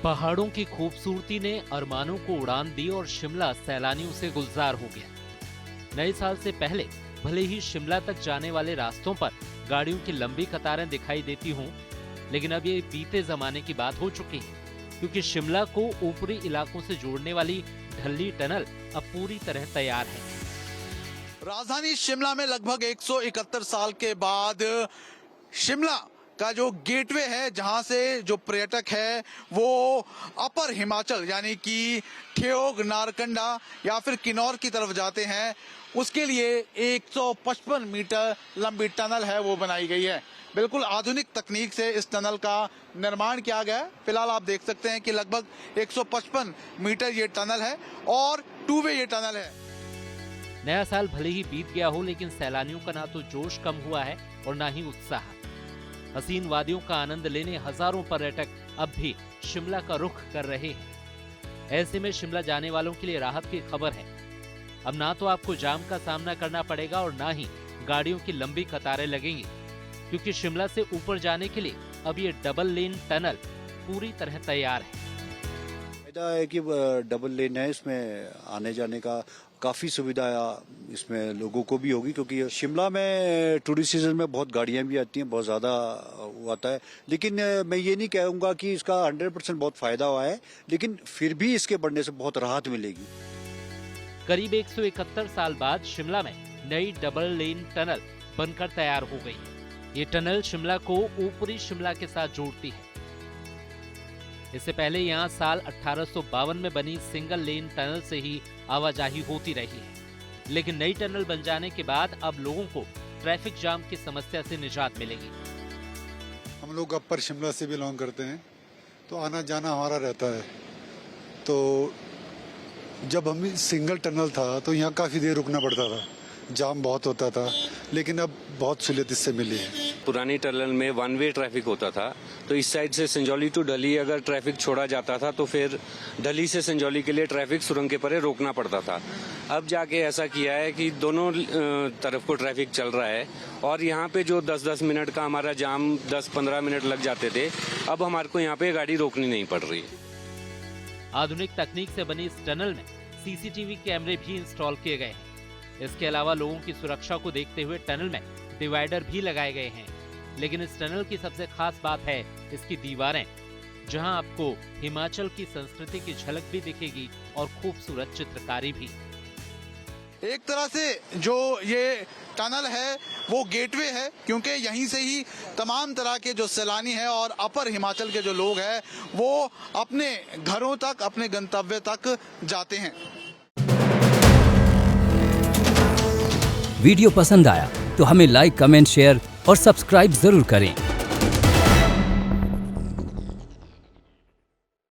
पहाड़ों की खूबसूरती ने अरमानों को उड़ान दी और शिमला सैलानियों से गुलजार हो गया। नए साल से पहले भले ही शिमला तक जाने वाले रास्तों पर गाड़ियों की लंबी कतारें दिखाई देती हों, लेकिन अब ये बीते जमाने की बात हो चुकी है, क्योंकि शिमला को ऊपरी इलाकों से जोड़ने वाली ढल्ली टनल अब पूरी तरह तैयार है। राजधानी शिमला में लगभग 171 साल के बाद शिमला का जो गेटवे है, जहां से जो पर्यटक है वो अपर हिमाचल यानी कि ठियोग, नारकंडा या फिर किन्नौर की तरफ जाते हैं, उसके लिए 155 मीटर लंबी टनल है वो बनाई गई है। बिल्कुल आधुनिक तकनीक से इस टनल का निर्माण किया गया है। फिलहाल आप देख सकते हैं कि लगभग 155 मीटर ये टनल है और 2 वे ये टनल है। नया साल भले ही बीत गया हो, लेकिन सैलानियों का ना तो जोश कम हुआ है और ना ही उत्साह। हसीन वादियों का आनंद लेने हजारों पर्यटक अब भी शिमला का रुख कर रहे हैं। ऐसे में शिमला जाने वालों के लिए राहत की खबर है। अब ना तो आपको जाम का सामना करना पड़ेगा और ना ही गाड़ियों की लंबी कतारें लगेंगी, क्योंकि शिमला से ऊपर जाने के लिए अब ये डबल लेन टनल पूरी तरह तैयार है। फायदा है कि डबल लेन है, इसमें आने जाने का काफ़ी सुविधा इसमें लोगों को भी होगी, क्योंकि शिमला में टूरिस्ट सीजन में बहुत गाड़ियां भी आती हैं, बहुत ज़्यादा आता है। लेकिन मैं ये नहीं कहूँगा कि इसका 100% बहुत फ़ायदा हुआ है, लेकिन फिर भी इसके बढ़ने से बहुत राहत मिलेगी। करीब 171 साल बाद शिमला में नई डबल लेन टनल बनकर तैयार हो गई है। ये टनल शिमला को ऊपरी शिमला के साथ जोड़ती है। इससे पहले यहाँ साल 1852 में बनी सिंगल लेन टनल से ही आवाजाही होती रही है, लेकिन नई टनल बन जाने के बाद अब लोगों को ट्रैफिक जाम की समस्या से निजात मिलेगी। हम लोग अपर शिमला से बिलोंग करते हैं, तो आना जाना हमारा रहता है। तो जब हम सिंगल टनल था तो यहाँ काफ़ी देर रुकना पड़ता था, जाम बहुत होता था, लेकिन अब बहुत सहूलियत इससे मिली है। पुरानी टनल में 1 वे ट्रैफिक होता था, तो इस साइड से संजौली टू ढली अगर ट्रैफिक छोड़ा जाता था तो फिर ढली से संजौली के लिए ट्रैफिक सुरंग के परे रोकना पड़ता था। अब जाके ऐसा किया है कि दोनों तरफ को ट्रैफिक चल रहा है और यहाँ पे जो 10-10 मिनट का हमारा जाम 10-15 मिनट लग जाते थे, अब हमारे को यहाँ पे गाड़ी रोकनी नहीं पड़ रही। आधुनिक तकनीक से बनी इस टनल में सीसीटीवी कैमरे भी इंस्टॉल किए गए हैं। इसके अलावा लोगों की सुरक्षा को देखते हुए टनल में डिवाइडर भी लगाए गए हैं। लेकिन इस टनल की सबसे खास बात है इसकी दीवारें, जहां आपको हिमाचल की संस्कृति की झलक भी दिखेगी और खूबसूरत चित्रकारी भी। एक तरह से जो ये टनल है वो गेटवे है, क्योंकि यहीं से ही तमाम तरह के जो सैलानी हैं और अपर हिमाचल के जो लोग हैं वो अपने घरों तक, अपने गंतव्य तक जाते हैं। वीडियो पसंद आया तो हमें लाइक, कमेंट, शेयर और सब्सक्राइब जरूर करें।